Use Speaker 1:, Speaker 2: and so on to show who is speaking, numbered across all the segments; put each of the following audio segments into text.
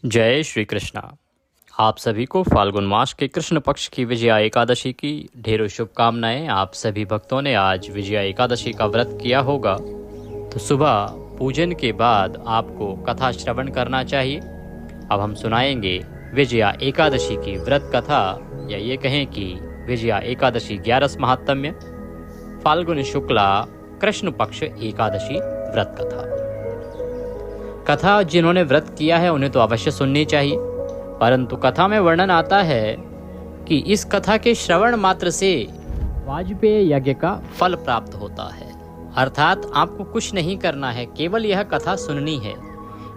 Speaker 1: जय श्री कृष्णा। आप सभी को फाल्गुन मास के कृष्ण पक्ष की विजया एकादशी की ढेरों शुभकामनाएं। आप सभी भक्तों ने आज विजया एकादशी का व्रत किया होगा, तो सुबह पूजन के बाद आपको कथा श्रवण करना चाहिए। अब हम सुनाएंगे विजया एकादशी की व्रत कथा, या ये कहें कि विजया एकादशी 11 महात्म्य, फाल्गुन शुक्ला कृष्ण पक्ष एकादशी व्रत कथा जिन्होंने व्रत किया है उन्हें तो अवश्य सुननी चाहिए, परंतु कथा में वर्णन आता है कि इस कथा के श्रवण मात्र से वाजपेय यज्ञ का फल प्राप्त होता है। अर्थात आपको कुछ नहीं करना है, केवल यह कथा सुननी है।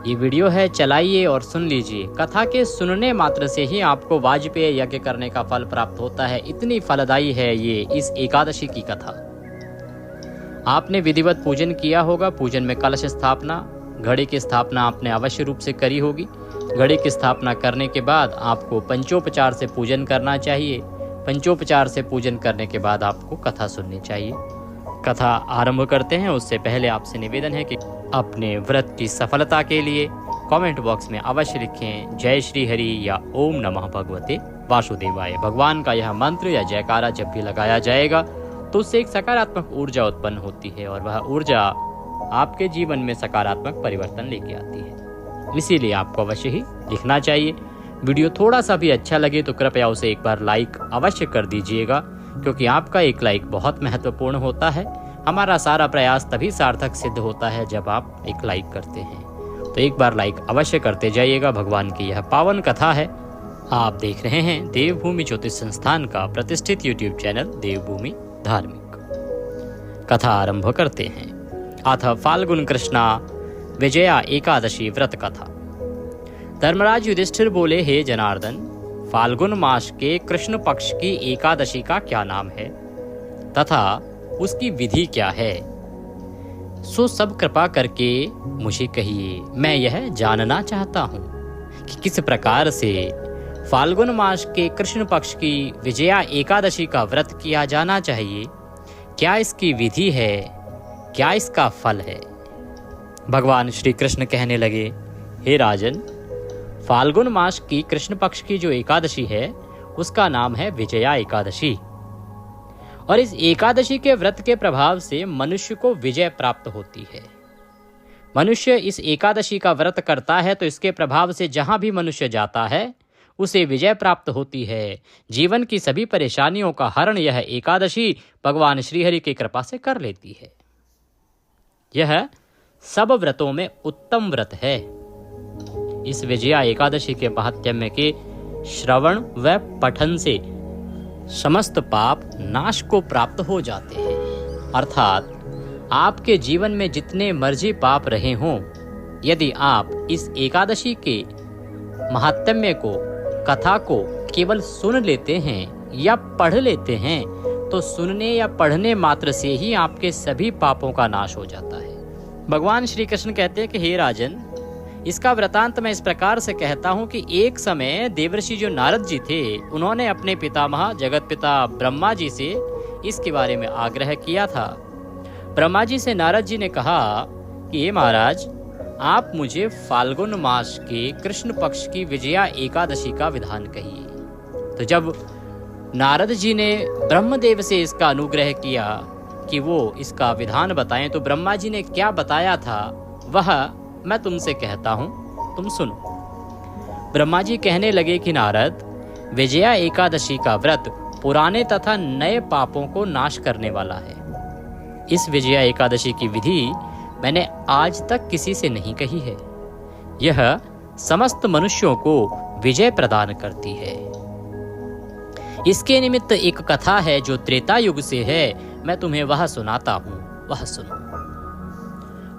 Speaker 1: ये वीडियो है, चलाइए और सुन लीजिए। कथा के सुनने मात्र से ही आपको वाजपेय यज्ञ करने का फल प्राप्त होता है। इतनी फलदायी है ये इस एकादशी की कथा। आपने विधिवत पूजन किया होगा। पूजन में कलश स्थापना, घड़े की स्थापना आपने अवश्य रूप से करी होगी। घड़े की स्थापना करने के बाद आपको पंचोपचार से पूजन करना चाहिए। पंचोपचार से पूजन करने के बाद आपको कथा सुननी चाहिए। कथा आरंभ करते हैं, उससे पहले आपसे निवेदन है कि अपने व्रत की सफलता के लिए कमेंट बॉक्स में अवश्य लिखें जय श्री हरि या ओम नमः भगवते वासुदेवाय। भगवान का यह मंत्र या जयकारा जब भी लगाया जाएगा तो उससे एक सकारात्मक ऊर्जा उत्पन्न होती है और वह ऊर्जा आपके जीवन में सकारात्मक परिवर्तन लेके आती है। इसीलिए आपको अवश्य ही लिखना चाहिए। वीडियो थोड़ा सा भी अच्छा लगे तो कृपया उसे एक बार लाइक अवश्य कर दीजिएगा, क्योंकि आपका एक लाइक बहुत महत्वपूर्ण होता है। हमारा सारा प्रयास तभी सार्थक सिद्ध होता है जब आप एक लाइक करते हैं। तो एक बार लाइक अवश्य करते जाइएगा। भगवान की यह पावन कथा है। आप देख रहे हैं देवभूमि ज्योतिष संस्थान का प्रतिष्ठित यूट्यूब चैनल देवभूमि धार्मिक। कथा आरंभ करते हैं। अथ फाल्गुन कृष्णा विजया एकादशी व्रत कथा। धर्मराज युधिष्ठिर बोले, हे जनार्दन, फाल्गुन मास के कृष्ण पक्ष की एकादशी का क्या नाम है तथा उसकी विधि क्या है? सो सब कृपा करके मुझे कहिए। मैं यह जानना चाहता हूँ कि किस प्रकार से फाल्गुन मास के कृष्ण पक्ष की विजया एकादशी का व्रत किया जाना चाहिए। क्या इसकी विधि है, क्या इसका फल है? भगवान श्री कृष्ण कहने लगे, हे राजन, फाल्गुन मास की कृष्ण पक्ष की जो एकादशी है उसका नाम है विजया एकादशी। और इस एकादशी के व्रत के प्रभाव से मनुष्य को विजय प्राप्त होती है। मनुष्य इस एकादशी का व्रत करता है तो इसके प्रभाव से जहां भी मनुष्य जाता है उसे विजय प्राप्त होती है। जीवन की सभी परेशानियों का हरण यह एकादशी भगवान श्रीहरि की कृपा से कर लेती है। यह सब व्रतों में उत्तम व्रत है। इस विजया एकादशी के महात्म्य के श्रवण व पठन से समस्त पाप नाश को प्राप्त हो जाते हैं। अर्थात आपके जीवन में जितने मर्जी पाप रहे हों, यदि आप इस एकादशी के महात्म्य को, कथा को केवल सुन लेते हैं या पढ़ लेते हैं तो सुनने या पढ़ने मात्र से ही आपके सभी पापों का नाश हो जाता है। भगवान श्री कृष्ण कहते हैं कि हे राजन, इसका वृतांत मैं इस प्रकार से कहता हूँ कि एक समय देवर्षि जो नारद जी थे, उन्होंने अपने पितामह जगत पिता ब्रह्मा जी से इसके बारे में आग्रह किया था। ब्रह्मा जी से नारद जी ने कहा कि हे महाराज, आप मुझे फाल्गुन मास के कृष्ण पक्ष की विजया एकादशी का विधान कहिए। तो जब नारद जी ने ब्रह्मदेव से इसका अनुग्रह किया कि वो इसका विधान बताएं, तो ब्रह्मा जी ने क्या बताया था वह मैं तुमसे कहता हूं, तुम सुनो। ब्रह्मा जी कहने लगे कि नारद, विजया एकादशी का व्रत पुराने तथा नए पापों को नाश करने वाला है। इस विजया एकादशी की विधि मैंने आज तक किसी से नहीं कही है। यह समस्त मनुष्यों को विजय प्रदान करती है। इसके निमित्त एक कथा है जो त्रेता युग से है, मैं तुम्हें वह सुनाता हूँ, वह सुनो।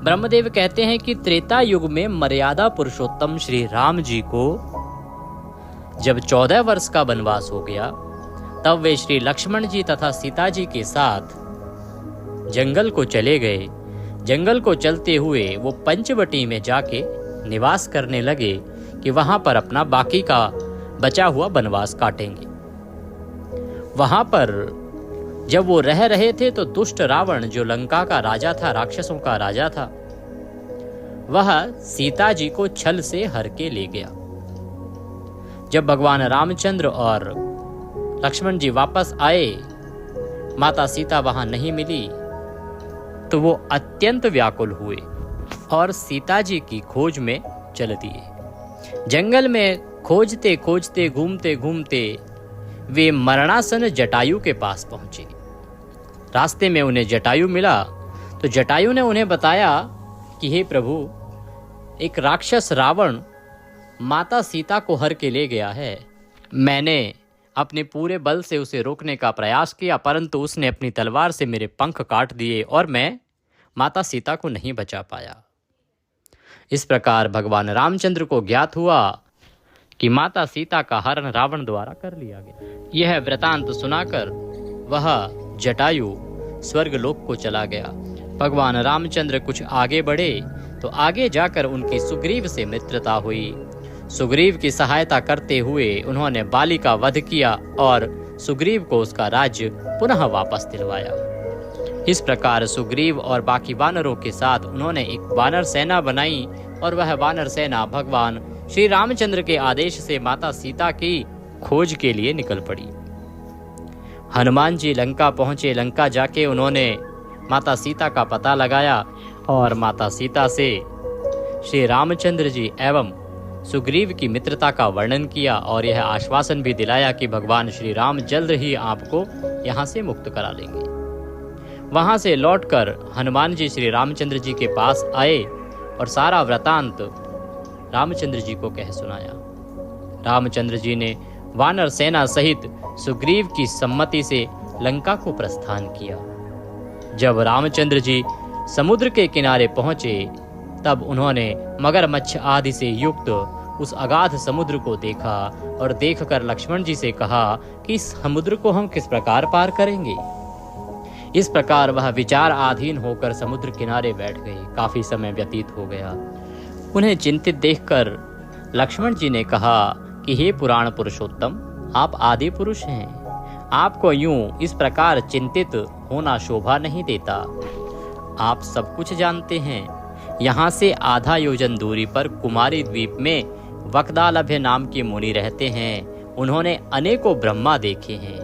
Speaker 1: ब्रह्मदेव कहते हैं कि त्रेता युग में मर्यादा पुरुषोत्तम श्री राम जी को जब 14 वर्ष का वनवास हो गया, तब वे श्री लक्ष्मण जी तथा सीता जी के साथ जंगल को चले गए। जंगल को चलते हुए वो पंचवटी में जाके निवास करने लगे कि वहां पर अपना बाकी का बचा हुआ वनवास काटेंगे। वहां पर जब वो रह रहे थे तो दुष्ट रावण, जो लंका का राजा था, राक्षसों का राजा था, वह सीता जी को छल से हर के ले गया। जब भगवान रामचंद्र और लक्ष्मण जी वापस आए, माता सीता वहां नहीं मिली, तो वो अत्यंत व्याकुल हुए और सीता जी की खोज में चल दिए। जंगल में खोजते खोजते घूमते घूमते वे मरणासन जटायु के पास पहुंचे। रास्ते में उन्हें जटायु मिला, तो जटायु ने उन्हें बताया कि हे प्रभु, एक राक्षस रावण माता सीता को हर के ले गया है। मैंने अपने पूरे बल से उसे रोकने का प्रयास किया, परंतु उसने अपनी तलवार से मेरे पंख काट दिए और मैं माता सीता को नहीं बचा पाया। इस प्रकार भगवान रामचंद्र को ज्ञात हुआ कि माता सीता का हरण रावण द्वारा कर लिया गया। यह वृतांत सुनाकर वह जटायु स्वर्गलोक को चला गया। भगवान रामचंद्र कुछ आगे बढ़े तो आगे जाकर उनकी सुग्रीव से मित्रता हुई। सुग्रीव की सहायता करते हुए उन्होंने बाली का वध किया और सुग्रीव को उसका राज्य पुनः वापस दिलवाया। इस प्रकार सुग्रीव और बाकी वानरों के साथ उन्होंने एक वानर सेना बनाई और वह वानर सेना भगवान श्री रामचंद्र के आदेश से माता सीता की खोज के लिए निकल पड़ी। हनुमान जी लंका पहुंचे। लंका जाके उन्होंने माता सीता का पता लगाया और माता सीता से श्री रामचंद्र जी एवं सुग्रीव की मित्रता का वर्णन किया और यह आश्वासन भी दिलाया कि भगवान श्री राम जल्द ही आपको यहाँ से मुक्त करा लेंगे। वहां से लौटकर हनुमान जी श्री रामचंद्र जी के पास आए और सारा वृतांत रामचंद्र जी को कह सुनाया। रामचंद्र जी ने वानर सेना सहित सुग्रीव की सम्मति से लंका को प्रस्थान किया। जब रामचंद्र जी समुद्र के किनारे पहुंचे, तब उन्होंने मगरमच्छ आदि से युक्त उस अगाध समुद्र को देखा और देखकर लक्ष्मण जी से कहा कि इस समुद्र को हम किस प्रकार पार करेंगे। इस प्रकार वह विचार आधीन होकर समुद्र किनारे बैठ गए। काफी समय व्यतीत हो गया। उन्हें चिंतित देखकर लक्ष्मण जी ने कहा कि हे पुराण पुरुषोत्तम, आप आदि पुरुष हैं, आपको यूं इस प्रकार चिंतित होना शोभा नहीं देता। आप सब कुछ जानते हैं। यहाँ से आधा योजन दूरी पर कुमारी द्वीप में वक्दालभ्य नाम के मुनि रहते हैं। उन्होंने अनेकों ब्रह्मा देखे हैं।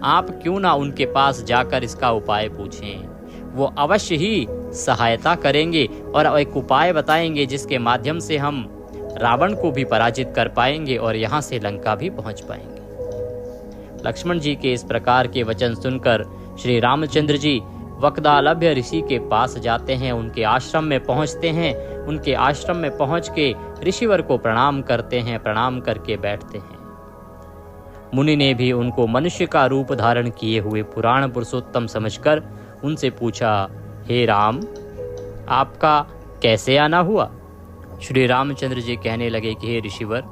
Speaker 1: आप क्यों ना उनके पास जाकर इसका उपाय पूछें। वो अवश्य ही सहायता करेंगे और एक उपाय बताएंगे जिसके माध्यम से हम रावण को भी पराजित कर पाएंगे और यहाँ से लंका भी पहुँच पाएंगे। लक्ष्मण जी के इस प्रकार के वचन सुनकर श्री रामचंद्र जी वक्दालभ्य ऋषि के पास जाते हैं। उनके आश्रम में पहुंचते हैं। उनके आश्रम में पहुंच के ऋषिवर को प्रणाम करते हैं। प्रणाम करके बैठते हैं। मुनि ने भी उनको मनुष्य का रूप धारण किए हुए पुराण पुरुषोत्तम समझकर उनसे पूछा, हे राम, आपका कैसे आना हुआ। श्री रामचंद्र जी कहने लगे कि हे ऋषिवर,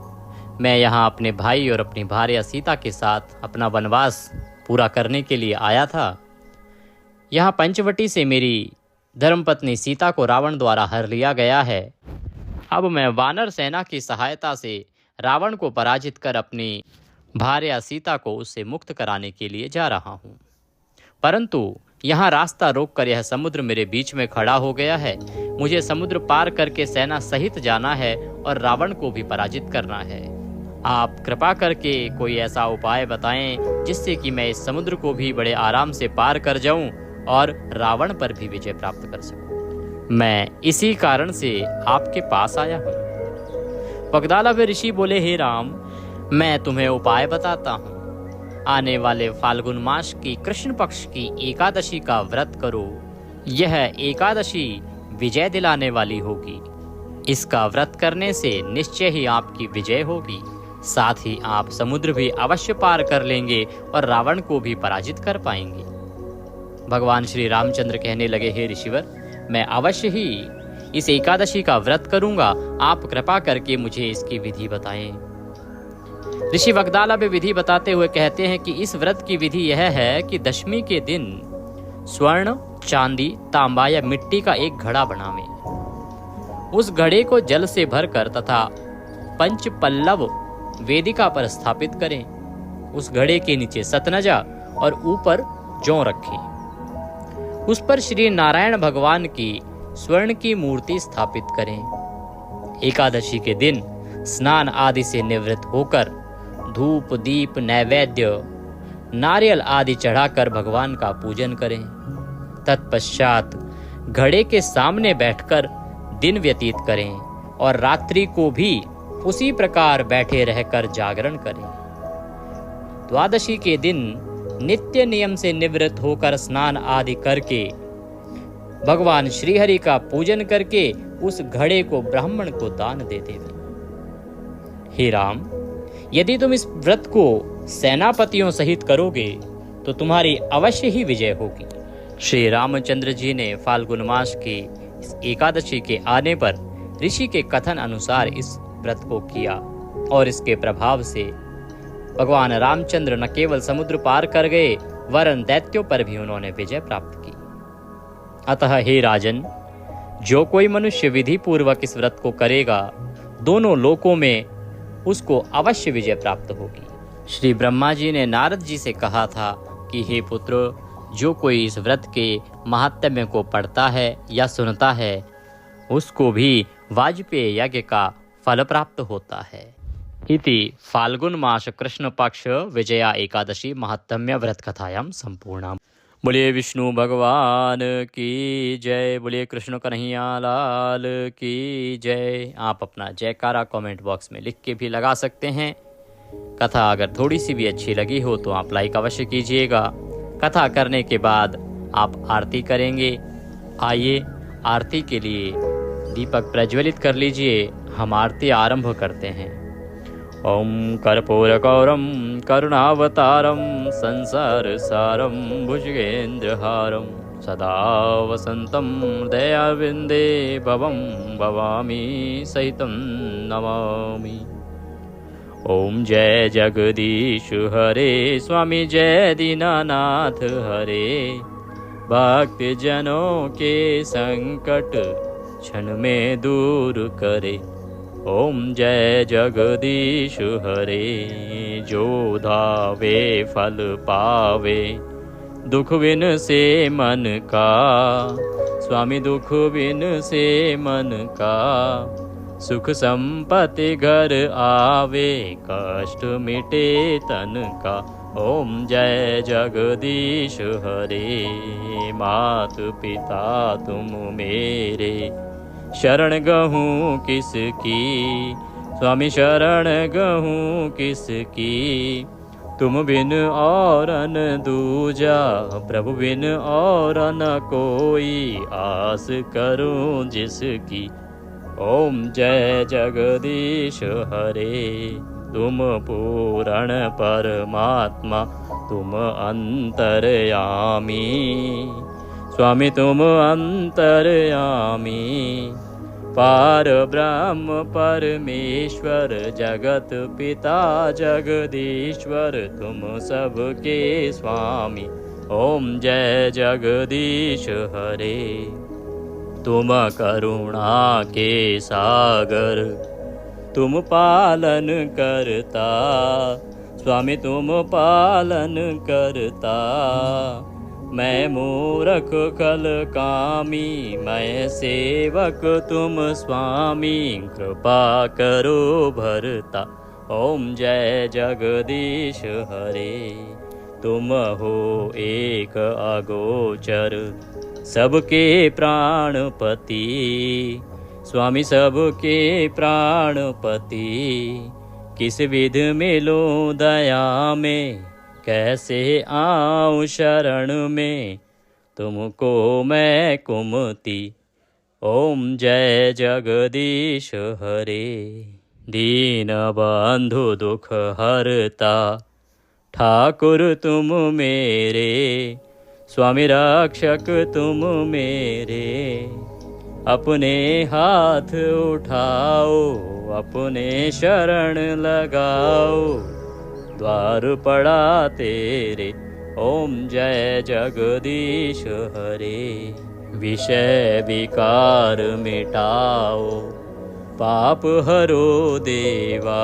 Speaker 1: मैं यहाँ अपने भाई और अपनी भार्या सीता के साथ अपना वनवास पूरा करने के लिए आया था। यहाँ पंचवटी से मेरी धर्मपत्नी सीता को रावण द्वारा हर लिया गया है। अब मैं वानर सेना की सहायता से रावण को पराजित कर अपनी भार्या सीता को उससे मुक्त कराने के लिए जा रहा हूँ, परंतु यहाँ रास्ता रोककर यह समुद्र मेरे बीच में खड़ा हो गया है। मुझे समुद्र पार करके सेना सहित जाना है और रावण को भी पराजित करना है। आप कृपा करके कोई ऐसा उपाय बताएं जिससे कि मैं इस समुद्र को भी बड़े आराम से पार कर जाऊं और रावण पर भी विजय प्राप्त कर सकूं। मैं इसी कारण से आपके पास आया हूँ। वक्दालभ्य ऋषि बोले, हे राम, मैं तुम्हें उपाय बताता हूँ। आने वाले फाल्गुन मास की कृष्ण पक्ष की एकादशी का व्रत करो। यह एकादशी विजय दिलाने वाली होगी। इसका व्रत करने से निश्चय ही आपकी विजय होगी। साथ ही आप समुद्र भी अवश्य पार कर लेंगे और रावण को भी पराजित कर पाएंगे। भगवान श्री रामचंद्र कहने लगे, हे ऋषिवर, मैं अवश्य ही इस एकादशी का व्रत करूंगा। आप कृपा करके मुझे इसकी विधि बताएं। ऋषि वक्दालभ्य विधि बताते हुए कहते हैं कि इस व्रत की विधि यह है कि दशमी के दिन स्वर्ण, चांदी, तांबा या मिट्टी का एक घड़ा बनावें। उस घड़े को जल से भरकर तथा पंच पल्लव वेदिका पर स्थापित करें। उस घड़े के नीचे सतनजा और ऊपर जौ रखें। उस पर श्री नारायण भगवान की स्वर्ण की मूर्ति स्थापित करें। एकादशी के दिन स्नान आदि से निवृत्त होकर धूप दीप नैवेद्य नारियल आदि चढ़ाकर भगवान का पूजन करें। तत्पश्चात घड़े के सामने बैठकर दिन व्यतीत करें और रात्रि को भी उसी प्रकार बैठे रहकर जागरण करें। द्वादशी के दिन नित्य नियम से निवृत्त होकर स्नान आदि करके भगवान श्रीहरि का पूजन करके उस घड़े को ब्राह्मण को दान दे देवे। हे राम, यदि तुम इस व्रत को सेनापतियों सहित करोगे तो तुम्हारी अवश्य ही विजय होगी। श्री रामचंद्र जी ने फाल्गुन मास की इस एकादशी के आने पर ऋषि के कथन अनुसार इस व्रत को किया और इसके प्रभाव से भगवान रामचंद्र न केवल समुद्र पार कर गए वरन दैत्यों पर भी उन्होंने विजय प्राप्त की। अतः हे राजन, जो कोई मनुष्य विधि पूर्वक इस व्रत को करेगा दोनों लोकों में उसको अवश्य विजय प्राप्त होगी। श्री ब्रह्मा जी ने नारद जी से कहा था कि हे पुत्र, जो कोई इस व्रत के महात्म्य को पढ़ता है या सुनता है उसको भी वाजपेय यज्ञ का फल प्राप्त होता है। इति फाल्गुन मास कृष्ण पक्ष विजया एकादशी महात्म्य व्रत कथायां संपूर्णा। बोलिए विष्णु भगवान की जय, बोलिए कृष्ण कन्हैया लाल की जय। आप अपना जयकारा कमेंट बॉक्स में लिख के भी लगा सकते हैं। कथा अगर थोड़ी सी भी अच्छी लगी हो तो आप लाइक अवश्य कीजिएगा। कथा करने के बाद आप आरती करेंगे। आइए आरती के लिए दीपक प्रज्वलित कर लीजिए। हम आरती आरंभ करते हैं। ओम कर्पूरगौरम करुणावतारम संसार सारम भुजगेन्द्रहारम सदा वसंतम दयाविंदे भवम भवामी सहितं नमामि। ओम जय जगदीश हरे स्वामी जय दीनानाथ हरे, भक्त जनों के संकट क्षण में दूर करे। ओम जय जगदीश हरे, जो धावे फल पावे दुख बिन से मन का, स्वामी दुख बिन से मन का, सुख संपत्ति घर आवे कष्ट मिटे तन का। ओम जय जगदीश हरे, मात पिता तुम मेरे शरण गहूँ किसकी, स्वामी शरण गहूँ किसकी, तुम बिन और न दूजा, प्रभु बिन और न कोई, आस करूं जिसकी। ओम जय जगदीश हरे, तुम पूर्ण परमात्मा तुम अंतर्यामी, स्वामी तुम अंतर्यामी, पार ब्रह्म परमेश्वर जगत पिता जगदीश्वर तुम सबके स्वामी। ओम जय जगदीश हरे, तुम करुणा के सागर तुम पालन करता, स्वामी तुम पालन करता, मैं मूर्ख कल कामी, मैं सेवक तुम स्वामी, कृपा करो भरता। ओम जय जगदीश हरे, तुम हो एक अगोचर सबके प्राणपति, स्वामी सबके प्राणपति, किस विध मिलो दया में, कैसे आऊं शरण में, तुमको मैं कुमति। ओम जय जगदीश हरे, दीन बंधु दुख हरता, ठाकुर तुम मेरे, स्वामी रक्षक तुम मेरे, अपने हाथ उठाओ, अपने शरण लगाओ, द्वार पड़ा तेरे। ओम जय जगदीश हरे, विषय विकार मिटाओ, पाप हरो देवा,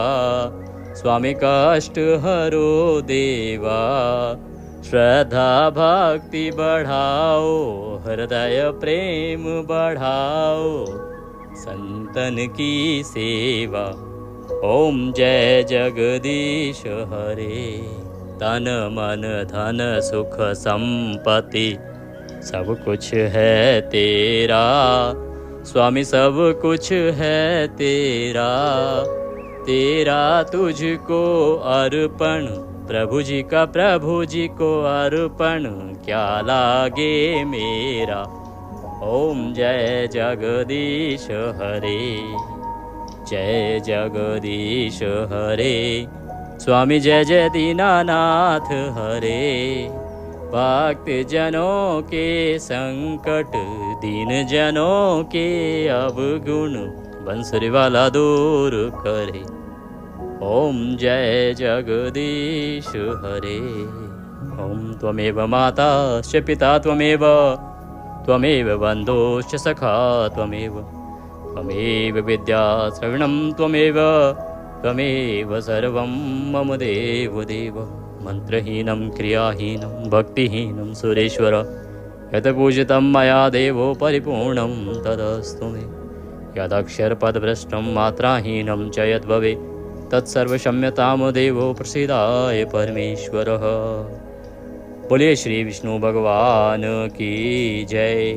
Speaker 1: स्वामी कष्ट हरो देवा, श्रद्धा भक्ति बढ़ाओ, हृदय प्रेम बढ़ाओ, संतन की सेवा। ओम जय जगदीश हरे। तन मन धन सुख संपत्ति सब कुछ है तेरा, स्वामी सब कुछ है तेरा, तेरा तुझको अर्पण, प्रभु जी को अर्पण, क्या लागे मेरा। ओम जय जगदीश हरे, जय जगदीश हरे। स्वामी जय जय दीनानाथ हरे। भक्त जनों के संकट, दीन जनों के अवगुण, बंसुरी वाला दूर करे। ओम जय जगदीश हरे। ओम त्वमेव माता च पिता त्वमेव, त्वमेव बन्धुश्च सखा त्वमेव, त्वमेव विद्या श्रवणं त्वमेव, त्वमेव सर्वं मम देव देव। मंत्रहीनं क्रियाहीनं भक्तिहीनं सुरेश्वर, यत् पूजितं मया देवो परिपूर्णं तदस्तु मे। यदक्षरपदभ्रष्टं मात्राहीनं च यद्भवेत् तत्सर्वक्षम्यतां देवो प्रसीदाय परमेश्वरः। बोलिए श्री विष्णु भगवान की जय।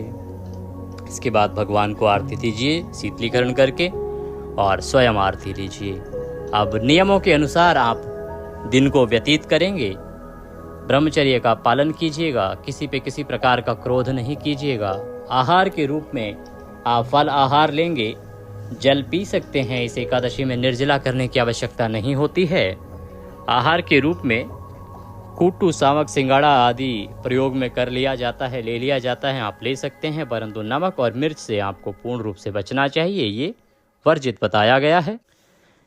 Speaker 1: इसके बाद भगवान को आरती दीजिए शीतलीकरण करके और स्वयं आरती लीजिए। अब नियमों के अनुसार आप दिन को व्यतीत करेंगे। ब्रह्मचर्य का पालन कीजिएगा, किसी पे किसी प्रकार का क्रोध नहीं कीजिएगा। आहार के रूप में आप फल आहार लेंगे, जल पी सकते हैं। इस एकादशी में निर्जला करने की आवश्यकता नहीं होती है। आहार के रूप में कूटू, सामक, सिंगाड़ा आदि प्रयोग में कर लिया जाता है, ले लिया जाता है, आप ले सकते हैं, परंतु नमक और मिर्च से आपको पूर्ण रूप से बचना चाहिए, ये वर्जित बताया गया है।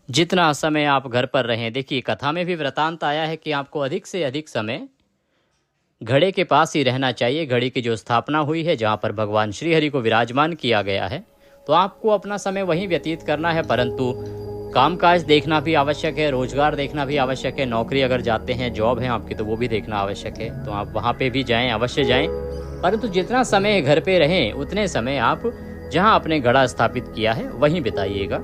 Speaker 1: जितना समय आप घर पर रहें, देखिए कथा में भी वृतांत आया है कि आपको अधिक से अधिक समय घड़े के पास ही रहना चाहिए। घड़े की जो स्थापना हुई है, जहाँ पर भगवान श्री हरि को विराजमान किया गया है, तो आपको अपना समय वहीं व्यतीत करना है। परंतु कामकाज देखना भी आवश्यक है, रोजगार देखना भी आवश्यक है। नौकरी अगर जाते हैं, जॉब है आपकी, तो वो भी देखना आवश्यक है, तो आप वहाँ पे भी जाएं, अवश्य जाएं। परंतु जितना समय घर पे रहें, उतने समय आप जहाँ आपने घड़ा स्थापित किया है वहीं बिताइएगा।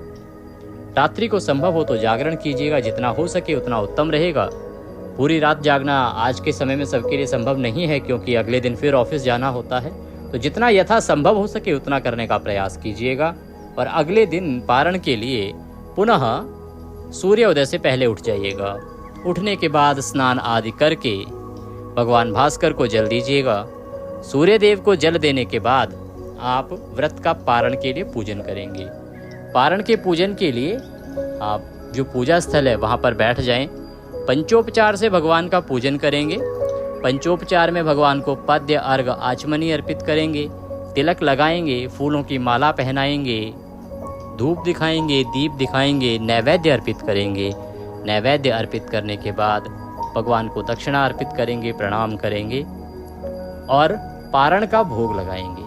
Speaker 1: रात्रि को संभव हो तो जागरण कीजिएगा, जितना हो सके उतना उत्तम रहेगा। पूरी रात जागना आज के समय में सबके लिए संभव नहीं है, क्योंकि अगले दिन फिर ऑफिस जाना होता है। तो जितना यथा संभव हो सके उतना करने का प्रयास कीजिएगा। और अगले दिन पारण के लिए पुनः सूर्योदय से पहले उठ जाइएगा। उठने के बाद स्नान आदि करके भगवान भास्कर को जल दीजिएगा। सूर्यदेव को जल देने के बाद आप व्रत का पारण के लिए पूजन करेंगे। पारण के पूजन के लिए आप जो पूजा स्थल है वहाँ पर बैठ जाएं। पंचोपचार से भगवान का पूजन करेंगे। पंचोपचार में भगवान को पद्य, अर्घ, आचमनी अर्पित करेंगे, तिलक लगाएंगे, फूलों की माला पहनाएंगे, धूप दिखाएंगे, दीप दिखाएंगे, नैवेद्य अर्पित करेंगे। नैवेद्य अर्पित करने के बाद भगवान को दक्षिणा अर्पित करेंगे, प्रणाम करेंगे और पारण का भोग लगाएंगे।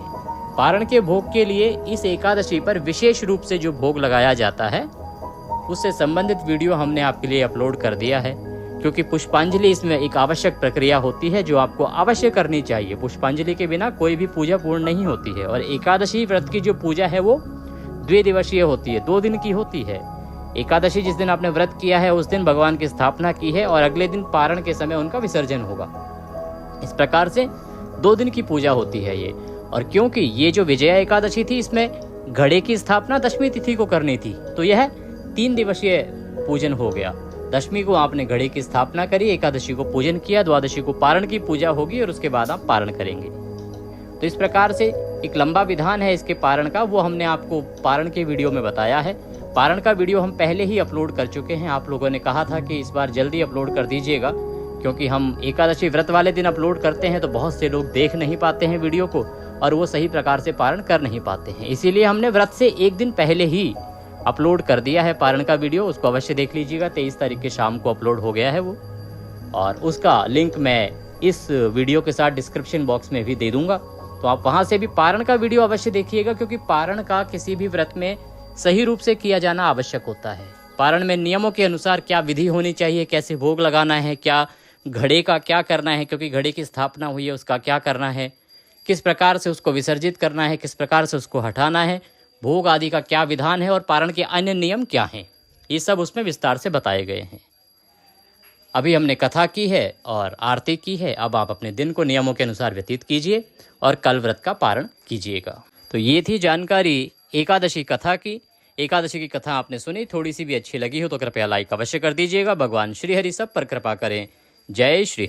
Speaker 1: पारण के भोग के लिए इस एकादशी पर विशेष रूप से जो भोग लगाया जाता है, उससे संबंधित वीडियो हमने आपके लिए अपलोड कर दिया है। क्योंकि पुष्पांजलि इसमें एक आवश्यक प्रक्रिया होती है जो आपको अवश्य करनी चाहिए। पुष्पांजलि के बिना कोई भी पूजा पूर्ण नहीं होती है। और एकादशी व्रत की जो पूजा है वो द्विदिवसीय होती है, 2 दिन की होती है। एकादशी जिस दिन आपने व्रत किया है उस दिन भगवान की स्थापना की है और अगले दिन पारण के समय उनका विसर्जन होगा। इस प्रकार से 2 दिन की पूजा होती है ये। और क्योंकि ये जो विजया एकादशी थी, इसमें घड़े की स्थापना दशमी तिथि को करनी थी, तो यह 3 दिवसीय पूजन हो गया। दशमी को आपने घड़े की स्थापना करी, एकादशी को पूजन किया, द्वादशी को पारण की पूजा होगी और उसके बाद आप पारण करेंगे। तो इस प्रकार से एक लंबा विधान है इसके पारण का, वो हमने आपको पारण के वीडियो में बताया है। पारण का वीडियो हम पहले ही अपलोड कर चुके हैं। आप लोगों ने कहा था कि इस बार जल्दी अपलोड कर दीजिएगा, क्योंकि हम एकादशी व्रत वाले दिन अपलोड करते हैं तो बहुत से लोग देख नहीं पाते हैं वीडियो को और वो सही प्रकार से पारण कर नहीं पाते हैं। इसीलिए हमने व्रत से 1 दिन पहले ही अपलोड कर दिया है पारण का वीडियो। उसको अवश्य देख लीजिएगा। 23 तारीख के शाम को अपलोड हो गया है वो, और उसका लिंक मैं इस वीडियो के साथ डिस्क्रिप्शन बॉक्स में भी दे दूंगा, तो आप वहां से भी पारण का वीडियो अवश्य देखिएगा। क्योंकि पारण का किसी भी व्रत में सही रूप से किया जाना आवश्यक होता है। पारण में नियमों के अनुसार क्या विधि होनी चाहिए, कैसे भोग लगाना है, क्या घड़े का क्या करना है, क्योंकि घड़े की स्थापना हुई है उसका क्या करना है, किस प्रकार से उसको विसर्जित करना है, किस प्रकार से उसको हटाना है, भोग आदि का क्या विधान है और पारण के अन्य नियम क्या हैं, ये सब उसमें विस्तार से बताए गए हैं। अभी हमने कथा की है और आरती की है। अब आप अपने दिन को नियमों के अनुसार व्यतीत कीजिए और कल व्रत का पारण कीजिएगा। तो ये थी जानकारी एकादशी कथा की। एकादशी की कथा आपने सुनी, थोड़ी सी भी अच्छी लगी हो तो कृपया लाइक अवश्य कर दीजिएगा। भगवान श्री हरि सब पर कृपा करें। जय श्री हरि।